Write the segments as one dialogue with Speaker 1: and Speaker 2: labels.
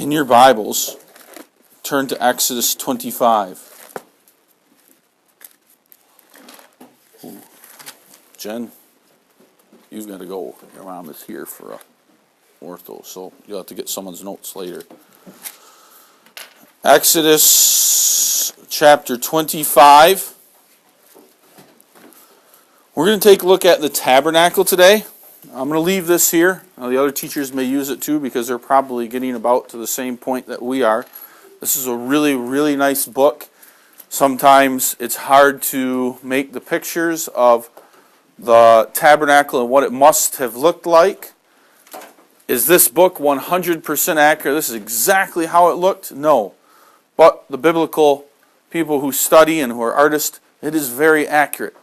Speaker 1: In your Bibles, turn to Exodus 25. Ooh. Jen, you've got to go. Your mom is here for a ortho, so you'll have to get someone's notes later. Exodus chapter 25. We're going to take a look at the tabernacle today. I'm going to leave this here. The other teachers may use it too because they're probably getting about to the same point that we are. This is a really, really nice book. Sometimes it's hard to make the pictures of the tabernacle and what it must have looked like. Is this book 100% accurate? This is exactly how it looked? No. But the biblical people who study and who are artists, it is very accurate.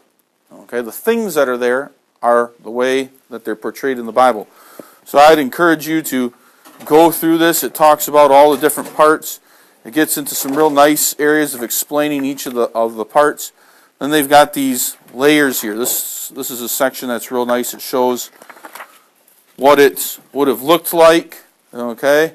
Speaker 1: Okay, the things that are there are the way that they're portrayed in the Bible. So I'd encourage you to go through this. It talks about all the different parts. It gets into some real nice areas of explaining each of the parts. Then they've got these layers here. This is a section that's real nice. It shows what it would have looked like. Okay,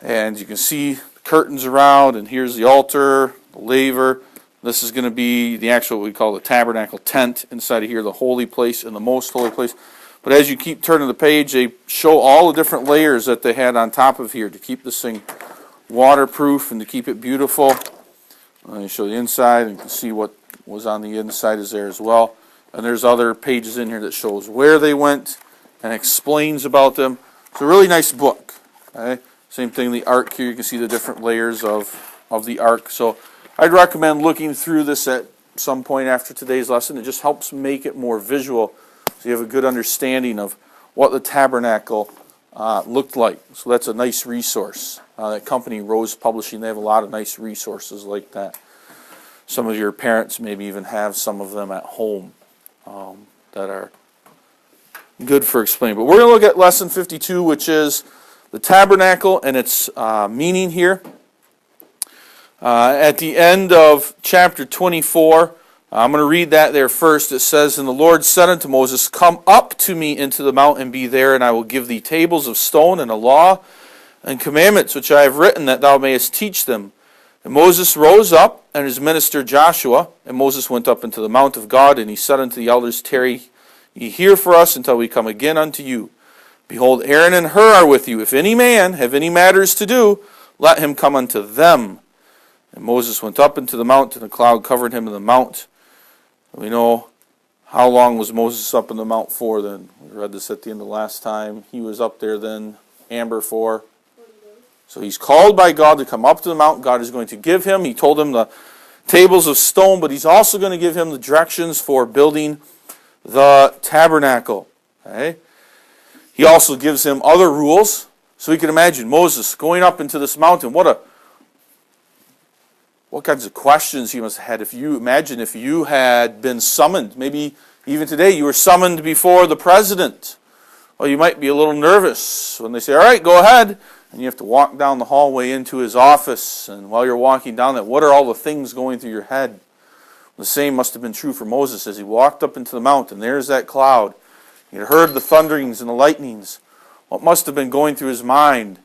Speaker 1: and you can see the curtains around, and here's the altar, the laver. This is going to be the actual, what we call the Tabernacle Tent. Inside of here, the holy place and the most holy place. But as you keep turning the page, they show all the different layers that they had on top of here to keep this thing waterproof and to keep it beautiful. They show the inside, and you can see what was on the inside is there as well. And there's other pages in here that shows where they went and explains about them. It's a really nice book. Okay? Same thing, the ark here. You can see the different layers of the ark. So I'd recommend looking through this at some point after today's lesson. It just helps make it more visual so you have a good understanding of what the tabernacle looked like. So that's a nice resource. That company, Rose Publishing, they have a lot of nice resources like that. Some of your parents maybe even have some of them at home that are good for explaining. But we're going to look at lesson 52, which is the tabernacle and its meaning here. At the end of chapter 24, I'm going to read that there first. It says, "And the Lord said unto Moses, Come up to me into the mount and be there, and I will give thee tables of stone and a law and commandments which I have written, that thou mayest teach them. And Moses rose up, and his minister Joshua, and Moses went up into the mount of God, and he said unto the elders, Tarry ye here for us until we come again unto you. Behold, Aaron and Hur are with you. If any man have any matters to do, let him come unto them. And Moses went up into the mount, and the cloud covered him in the mount." We know how long was Moses up in the mount for then. We read this at the end of last time. He was up there then, Amber, for. So he's called by God to come up to the mount. God is going to give him. He told him the tables of stone, but he's also going to give him the directions for building the tabernacle. Okay? He also gives him other rules. So you can imagine Moses going up into this mountain. What kinds of questions he must have had. If you had been summoned, maybe even today you were summoned before the president. Well, you might be a little nervous when they say, all right, go ahead. And you have to walk down the hallway into his office. And while you're walking down that, what are all the things going through your head? The same must have been true for Moses as he walked up into the mountain. There's that cloud. He had heard the thunderings and the lightnings. What must have been going through his mind?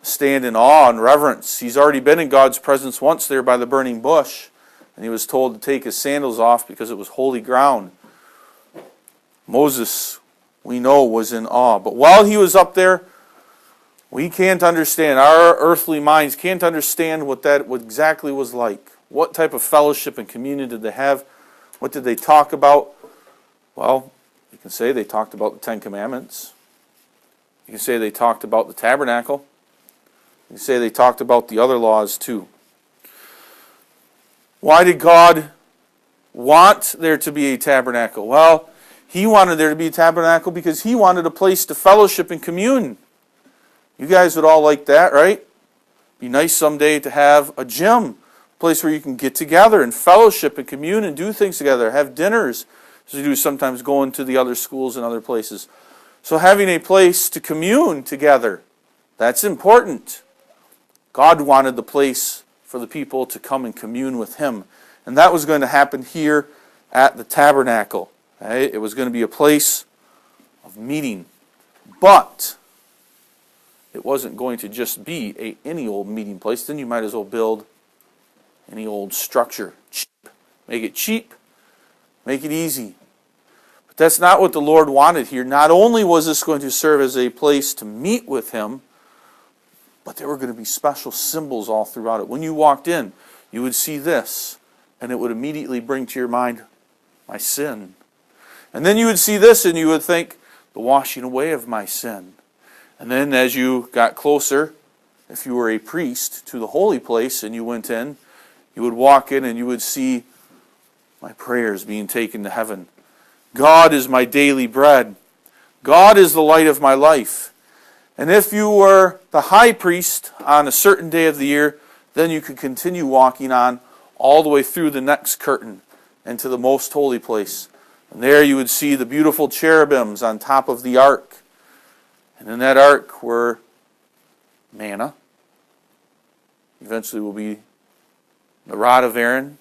Speaker 1: Stand in awe and reverence. He's already been in God's presence once there by the burning bush, and he was told to take his sandals off because it was holy ground. Moses, we know, was in awe. But while he was up there, we can't understand. Our earthly minds can't understand what exactly was like. What type of fellowship and communion did they have? What did they talk about? Well, you can say they talked about the Ten Commandments. You can say they talked about the tabernacle. You say they talked about the other laws too. Why did God want there to be a tabernacle? Well, he wanted there to be a tabernacle because he wanted a place to fellowship and commune. You guys would all like that, right? Be nice someday to have a gym, a place where you can get together and fellowship and commune and do things together, have dinners, as we do sometimes going to the other schools and other places. So having a place to commune together, that's important. God wanted the place for the people to come and commune with him. And that was going to happen here at the tabernacle. Okay? It was going to be a place of meeting. But It wasn't going to just be any old meeting place. Then you might as well build any old structure. Cheap. Make it cheap. Make it easy. But that's not what the Lord wanted here. Not only was this going to serve as a place to meet with Him, but there were going to be special symbols all throughout it. When you walked in, you would see this, and it would immediately bring to your mind my sin. And then you would see this, and you would think, the washing away of my sin. And then as you got closer, if you were a priest, to the holy place, and you went in, you would walk in and you would see my prayers being taken to heaven. God is my daily bread. God is the light of my life. And if you were the high priest on a certain day of the year, then you could continue walking on all the way through the next curtain into the most holy place. And there you would see the beautiful cherubims on top of the ark. And in that ark were manna. Eventually will be the rod of Aaron.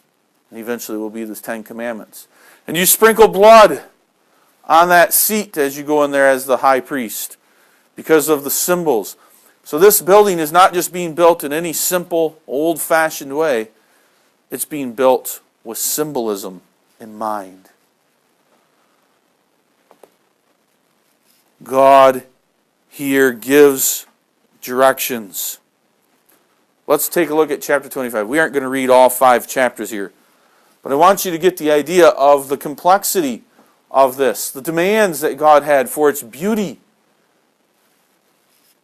Speaker 1: And eventually will be the 10 Commandments. And you sprinkle blood on that seat as you go in there as the high priest, because of the symbols. So this building is not just being built in any simple, old-fashioned way. It's being built with symbolism in mind. God here gives directions. Let's take a look at chapter 25. We aren't going to read all 5 chapters here, but I want you to get the idea of the complexity of this, the demands that God had for its beauty.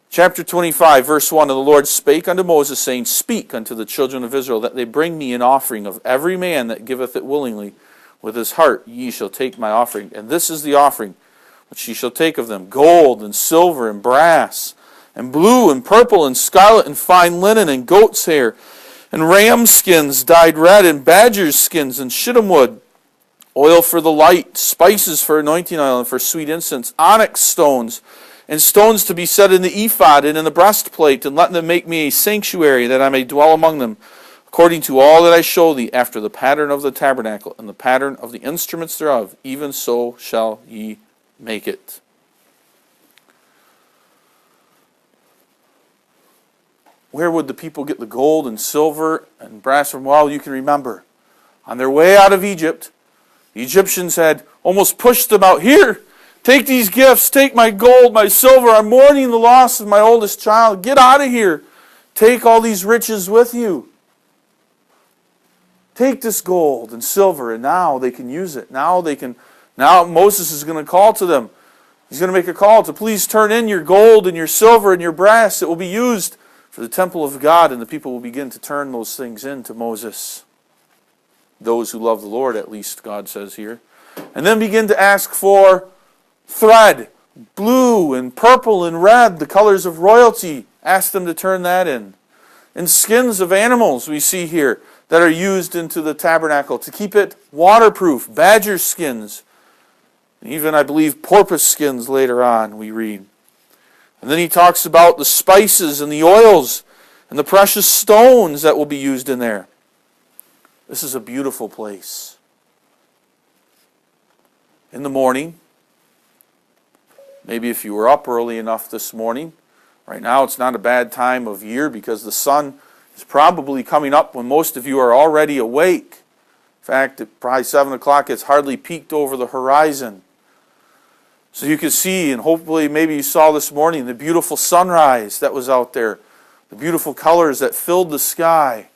Speaker 1: Chapter 25, verse 1, And the Lord spake unto Moses, saying, Speak unto the children of Israel, that they bring me an offering of every man that giveth it willingly. With his heart ye shall take my offering. And this is the offering which ye shall take of them, gold and silver and brass, and blue and purple and scarlet and fine linen and goat's hair, and ram skins dyed red, and badger's skins and shittim wood, oil for the light, spices for anointing oil and for sweet incense, onyx stones, and stones to be set in the ephod and in the breastplate, and let them make me a sanctuary, that I may dwell among them, according to all that I show thee, after the pattern of the tabernacle, and the pattern of the instruments thereof, even so shall ye make it. Where would the people get the gold and silver and brass from? Well, you can remember, on their way out of Egypt, the Egyptians had almost pushed them out. Here, take these gifts, take my gold, my silver. I'm mourning the loss of my oldest child. Get out of here. Take all these riches with you. Take this gold and silver, and now they can use it. Now Moses is going to call to them. He's going to make a call to please turn in your gold and your silver and your brass. It will be used for the temple of God, and the people will begin to turn those things in to Moses. Those who love the Lord, at least, God says here. And then begin to ask for thread, blue and purple and red, the colors of royalty. Ask them to turn that in. And skins of animals we see here that are used into the tabernacle to keep it waterproof. Badger skins. Even, I believe, porpoise skins later on we read. And then he talks about the spices and the oils and the precious stones that will be used in there. This is a beautiful place. In the morning, maybe if you were up early enough this morning, right now it's not a bad time of year because the sun is probably coming up when most of you are already awake. In fact, at probably 7 o'clock, it's hardly peaked over the horizon. So you can see, and hopefully maybe you saw this morning, the beautiful sunrise that was out there, the beautiful colors that filled the sky.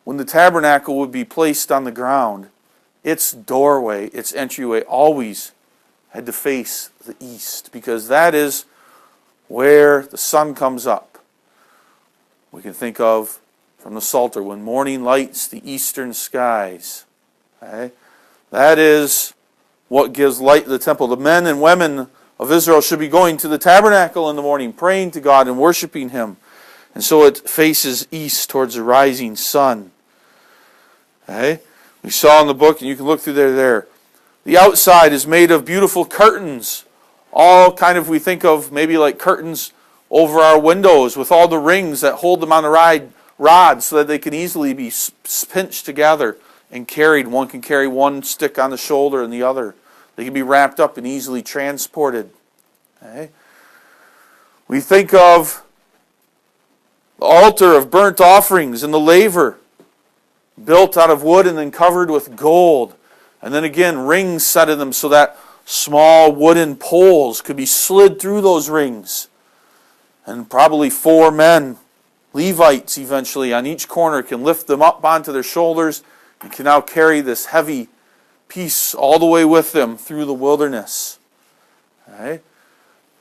Speaker 1: When the tabernacle would be placed on the ground, its doorway, its entryway always had to face the east, because that is where the sun comes up. We can think of from the Psalter, when morning lights the eastern skies. Okay? That is what gives light to the temple. The men and women of Israel should be going to the tabernacle in the morning, praying to God and worshiping Him. And so it faces east towards the rising sun. Okay? We saw in the book, and you can look through there. The outside is made of beautiful curtains. All kind of, we think of maybe like curtains over our windows with all the rings that hold them on the rod so that they can easily be pinched together and carried. One can carry one stick on the shoulder and the other. They can be wrapped up and easily transported. Okay? We think of the altar of burnt offerings and the laver, built out of wood and then covered with gold. And then again, rings set in them so that small wooden poles could be slid through those rings. And probably 4 men, Levites eventually, on each corner can lift them up onto their shoulders and can now carry this heavy piece all the way with them through the wilderness. Okay?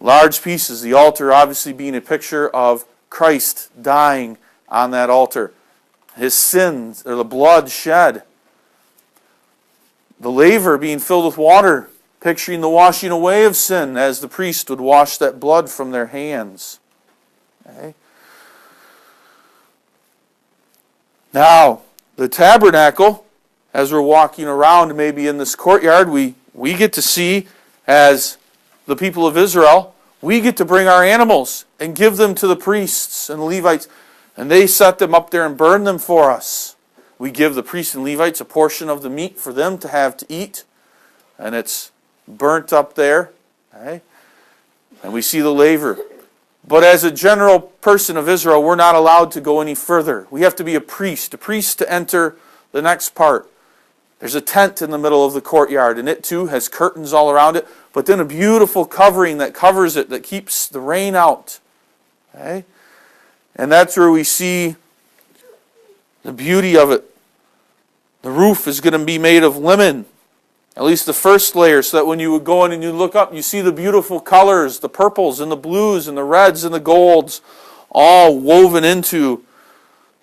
Speaker 1: Large pieces, the altar obviously being a picture of Christ dying on that altar. His sins, or the blood shed. The laver being filled with water, picturing the washing away of sin as the priest would wash that blood from their hands. Okay? Now, the tabernacle, as we're walking around maybe in this courtyard, we get to see, as the people of Israel, we get to bring our animals and give them to the priests and the Levites, and they set them up there and burn them for us. We give the priests and Levites a portion of the meat for them to have to eat, and it's burnt up there. Okay? And we see the laver. But as a general person of Israel, we're not allowed to go any further. We have to be a priest to enter the next part. There's a tent in the middle of the courtyard, and it too has curtains all around it, but then a beautiful covering that covers it, that keeps the rain out. Okay? And that's where we see the beauty of it. The roof is going to be made of linen, at least the first layer, so that when you would go in and you look up, you see the beautiful colors, the purples and the blues and the reds and the golds, all woven into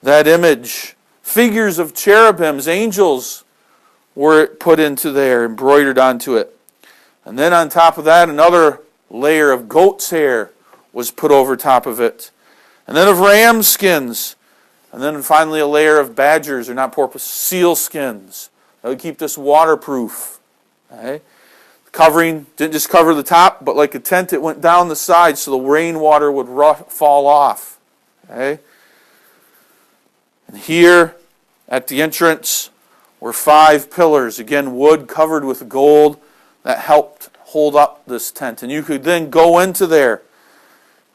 Speaker 1: that image. Figures of cherubims, angels, were put into there, embroidered onto it. And then on top of that, another layer of goat's hair was put over top of it. And then of ram skins. And then finally a layer of badgers, or not porpoise, seal skins. That would keep this waterproof. Okay? The covering didn't just cover the top, but like a tent, it went down the side so the rainwater would fall off. Okay? And here at the entrance were 5 pillars, again wood covered with gold, that helped hold up this tent. And you could then go into there.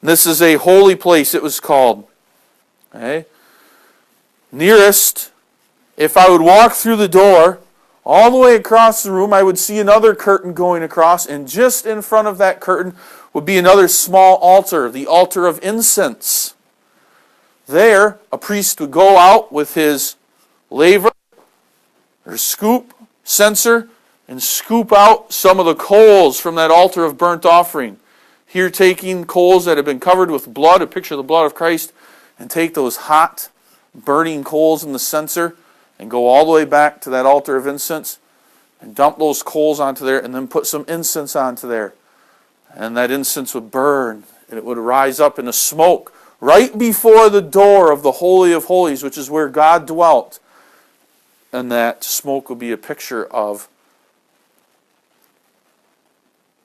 Speaker 1: This is a holy place, it was called. Okay? Nearest, if I would walk through the door, all the way across the room, I would see another curtain going across, and just in front of that curtain would be another small altar, the altar of incense. There, a priest would go out with his laver, or scoop, censer, and scoop out some of the coals from that altar of burnt offering. Here taking coals that have been covered with blood, a picture of the blood of Christ, and take those hot, burning coals in the censer and go all the way back to that altar of incense and dump those coals onto there and then put some incense onto there. And that incense would burn and it would rise up in a smoke right before the door of the Holy of Holies, which is where God dwelt. And that smoke would be a picture of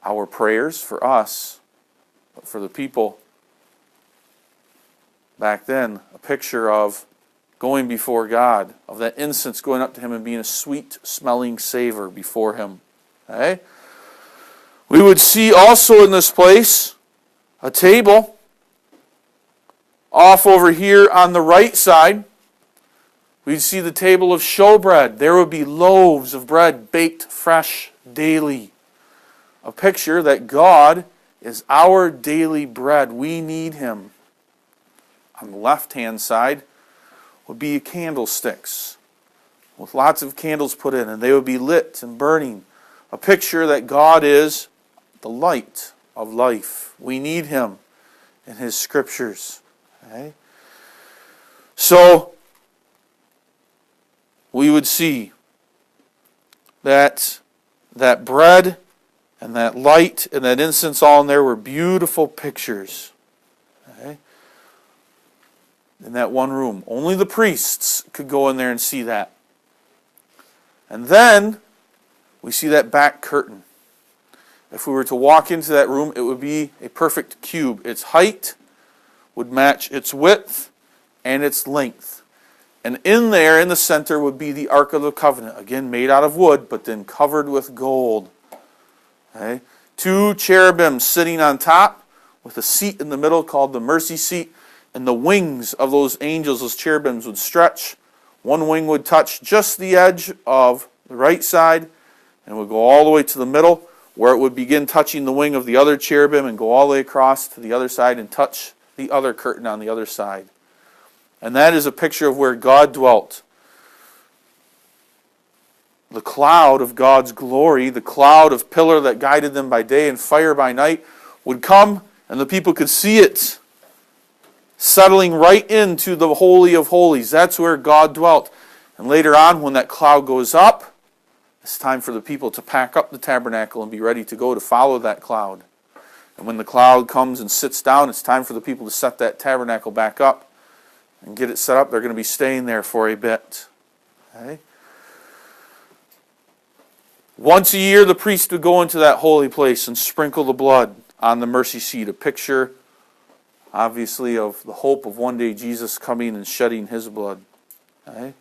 Speaker 1: our prayers for us, but for the people back then, a picture of going before God, of that incense going up to Him and being a sweet-smelling savor before Him. Okay? We would see also in this place a table off over here on the right side. We'd see the table of showbread. There would be loaves of bread baked fresh daily. A picture that God is our daily bread. We need Him. On the left-hand side would be candlesticks with lots of candles put in, and they would be lit and burning. A picture that God is the light of life. We need Him in His Scriptures. Okay? So, we would see that bread and that light and that incense all in there were beautiful pictures. Okay? In that one room. Only the priests could go in there and see that. And then we see that back curtain. If we were to walk into that room, it would be a perfect cube. Its height would match its width and its length. And in there, in the center, would be the Ark of the Covenant. Again, made out of wood, but then covered with gold. Okay? 2 cherubim sitting on top with a seat in the middle called the mercy seat, and the wings of those angels, those cherubims, would stretch. One wing would touch just the edge of the right side, and would go all the way to the middle, where it would begin touching the wing of the other cherubim and go all the way across to the other side and touch the other curtain on the other side. And that is a picture of where God dwelt. The cloud of God's glory, the cloud of pillar that guided them by day and fire by night, would come, and the people could see it settling right into the Holy of Holies. That's where God dwelt. And later on, when that cloud goes up, it's time for the people to pack up the tabernacle and be ready to go to follow that cloud. And when the cloud comes and sits down, it's time for the people to set that tabernacle back up and get it set up. They're going to be staying there for a bit. Okay? Once a year, the priest would go into that holy place and sprinkle the blood on the mercy seat, a picture, obviously, of the hope of one day Jesus coming and shedding his blood. Okay?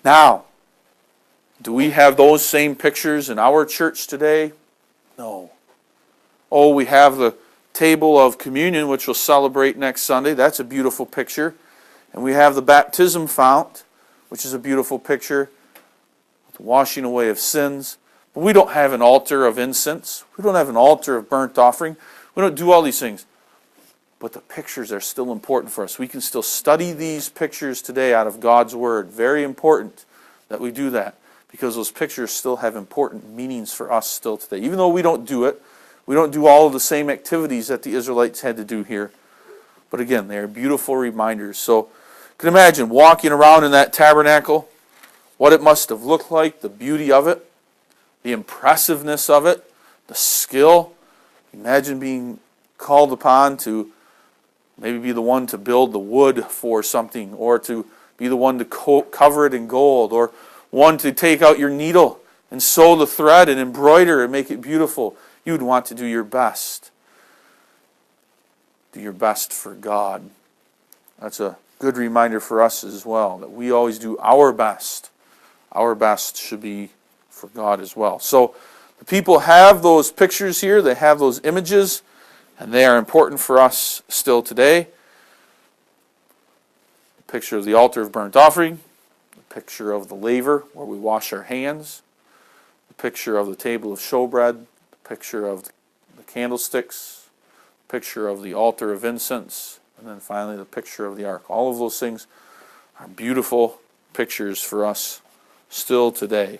Speaker 1: Now, do we have those same pictures in our church today? No. Oh, we have the table of communion, which we'll celebrate next Sunday. That's a beautiful picture. And we have the baptism fount, which is a beautiful picture, the washing away of sins. But we don't have an altar of incense. We don't have an altar of burnt offering. We don't do all these things. But the pictures are still important for us. We can still study these pictures today out of God's Word. Very important that we do that, because those pictures still have important meanings for us still today. Even though we don't do it, we don't do all of the same activities that the Israelites had to do here. But again, they are beautiful reminders. So you can imagine walking around in that tabernacle, what it must have looked like, the beauty of it, the impressiveness of it, the skill. Imagine being called upon to maybe be the one to build the wood for something, or to be the one to cover it in gold, or one to take out your needle and sew the thread and embroider and make it beautiful. You'd want to do your best. Do your best for God. That's a good reminder for us as well, that we always do our best. Our best should be for God as well. So the people have those pictures here, they have those images, and they are important for us still today. A picture of the altar of burnt offering, a picture of the laver where we wash our hands, a picture of the table of showbread, a picture of the candlesticks, a picture of the altar of incense, and then finally the picture of the ark. All of those things are beautiful pictures for us still today.